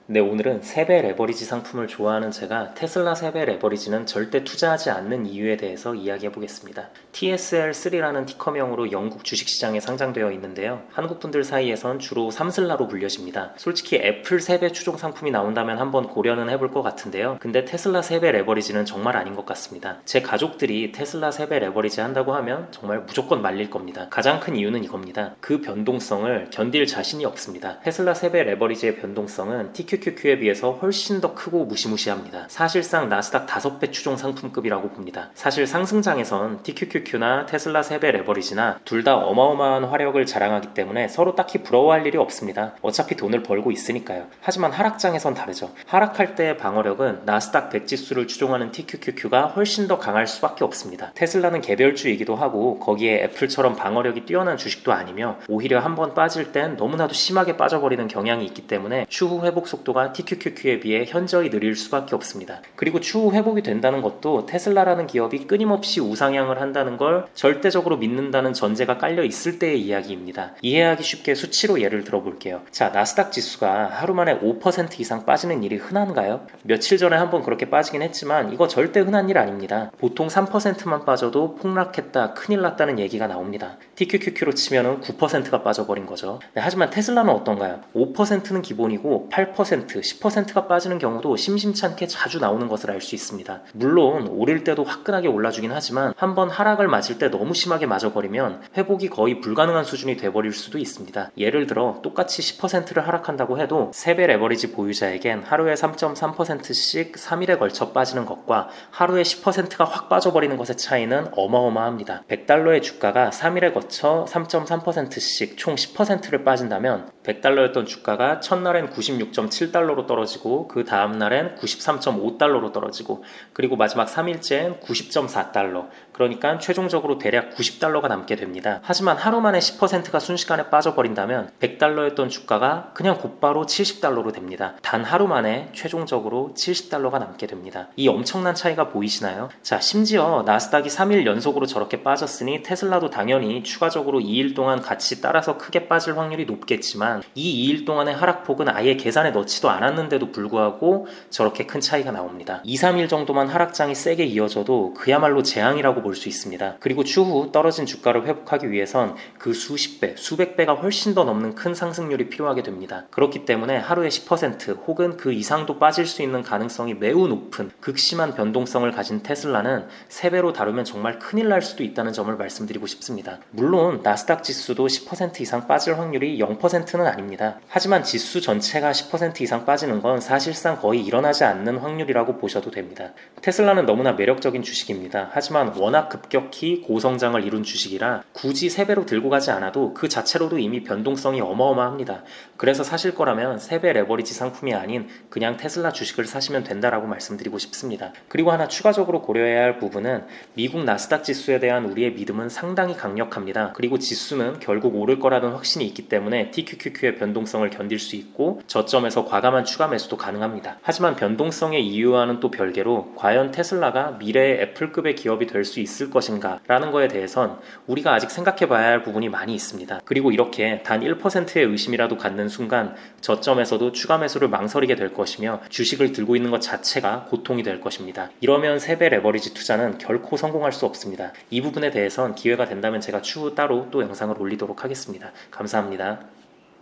네, 오늘은 3배 레버리지 상품을 좋아하는 제가 테슬라 3배 레버리지는 절대 투자하지 않는 이유에 대해서 이야기해 보겠습니다. TSL3라는 티커명으로 영국 주식시장에 상장되어 있는데요. 한국 분들 사이에선 주로 삼슬라로 불려집니다. 솔직히 애플 3배 추종 상품이 나온다면 한번 고려는 해볼 것 같은데요. 근데 테슬라 3배 레버리지는 정말 아닌 것 같습니다. 제 가족들이 테슬라 3배 레버리지 한다고 하면 정말 무조건 말릴 겁니다. 가장 큰 이유는 이겁니다. 그 변동성을 견딜 자신이 없습니다. 테슬라 3배 레버리지의 변동성은 TQQQ에 비해서 훨씬 더 크고 무시무시합니다. 사실상 나스닥 5배 추종 상품급이라고 봅니다. 사실 상승장에선 TQQQ나 테슬라 3배 레버리지나 둘 다 어마어마한 화력을 자랑하기 때문에 서로 딱히 부러워할 일이 없습니다. 어차피 돈을 벌고 있으니까요. 하지만 하락장에선 다르죠. 하락할 때의 방어력은 나스닥 100 지수를 추종하는 TQQQ가 훨씬 더 강할 수밖에 없습니다. 테슬라는 개별주이기도 하고 거기에 애플처럼 방어력이 뛰어난 주식도 아니며 오히려 한번 빠질 땐 너무나도 심하게 빠져버리는 경향이 있기 때문에 추후 회복 속도가 TQQQ에 비해 현저히 느릴 수밖에 없습니다. 그리고 추후 회복이 된다는 것도 테슬라라는 기업이 끊임없이 우상향을 한다는 걸 절대적으로 믿는다는 전제가 깔려 있을 때의 이야기입니다. 이해하기 쉽게 수치로 예를 들어볼게요. 자, 나스닥 지수가 하루 만에 5% 이상 빠지는 일이 흔한가요? 며칠 전에 한번 그렇게 빠지긴 했지만 이거 절대 흔한 일 아닙니다. 보통 3%만 빠져도 폭락했다, 큰일 났다는 얘기가 나옵니다. TQQQ로 치면은 9%가 빠져버린 거죠. 네, 하지만 테슬라는 어떤가요? 5%는 기본이고 8%, 10%가 빠지는 경우도 심심찮게 자주 나오는 것을 알 수 있습니다. 물론 오를 때도 화끈하게 올라주긴 하지만 한번 하락을 맞을 때 너무 심하게 맞아버리면 회복이 거의 불가능한 수준이 돼버릴 수도 있습니다. 예를 들어 똑같이 10%를 하락한다고 해도 3배 레버리지 보유자에겐 하루에 3.3%씩 3일에 걸쳐 빠지는 것과 하루에 10%가 확 빠져버리는 것의 차이는 어마어마합니다. 100달러의 주가가 3일에 거쳐 3.3%씩 총 10%를 빠진다면 100달러였던 주가가 첫날엔 96.7달러로 떨어지고 그 다음날엔 93.5달러로 떨어지고 그리고 마지막 3일째엔 90.4달러, 그러니까 최종적으로 대략 90달러가 남게 됩니다. 하지만 하루 만에 10%가 순식간에 빠져버린다면 100달러였던 주가가 그냥 곧바로 70달러로 됩니다. 단 하루 만에 최종적으로 70달러가 남게 됩니다. 이 엄청난 차이가 보이시나요? 자, 심지어 나스닥이 3일 연속으로 저렇게 빠졌으니 테슬라도 당연히 추가적으로 2일 동안 같이 따라서 크게 빠질 확률이 높겠지만 이 2일 동안의 하락폭은 아예 계산에 넣지도 않았는데도 불구하고 저렇게 큰 차이가 나옵니다. 2, 3일 정도만 하락장이 세게 이어져도 그야말로 재앙이라고 볼 수 있습니다. 그리고 추후 떨어진 주가를 회복하기 위해선 그 수십 배, 수백 배가 훨씬 더 넘는 큰 상승률이 필요하게 됩니다. 그렇기 때문에 하루에 10% 혹은 그 이상도 빠질 수 있는 가능성이 매우 높은 극심한 변동성을 가진 테슬라는 3배로 다루면 정말 큰일 날 수도 있다는 점을 말씀드리고 싶습니다. 물론 나스닥 지수도 10% 이상 빠질 확률이 0%는 아닙니다. 하지만 지수 전체가 10% 이상 빠지는 건 사실상 거의 일어나지 않는 확률이라고 보셔도 됩니다. 테슬라는 너무나 매력적인 주식입니다. 하지만 워낙 급격히 고성장을 이룬 주식이라 굳이 3배로 들고 가지 않아도 그 자체로도 이미 변동성이 어마어마합니다. 그래서 사실 거라면 3배 레버리지 상품이 아닌 그냥 테슬라 주식을 사시면 된다라고 말씀드리고 싶습니다. 그리고 하나 추가적으로 고려해야 할 부분은 미국 나스닥 지수에 대한 우리의 믿음은 상당히 강력합니다. 그리고 지수는 결국 오를 거라는 확신이 있기 때문에 TQQQ의 변동성을 견딜 수 있고 저점에서 과감한 추가 매수도 가능합니다. 하지만 변동성의 이유와는 또 별개로 과연 테슬라가 미래의 애플급의 기업이 될 수 있을 것인가 라는 거에 대해선 우리가 아직 생각해 봐야 할 부분이 많이 있습니다. 그리고 이렇게 단 1%의 의심이라도 갖는 순간 저점에서도 추가 매수를 망설이게 될 것이며 주식을 들고 있는 것 자체가 고통이 될 것입니다. 이러면 3배 레버리지 투자는 결코 성공할 수 없습니다. 이 부분에 대해선 기회가 된다면 제가 추후 따로 또 영상을 올리도록 하겠습니다. 감사합니다.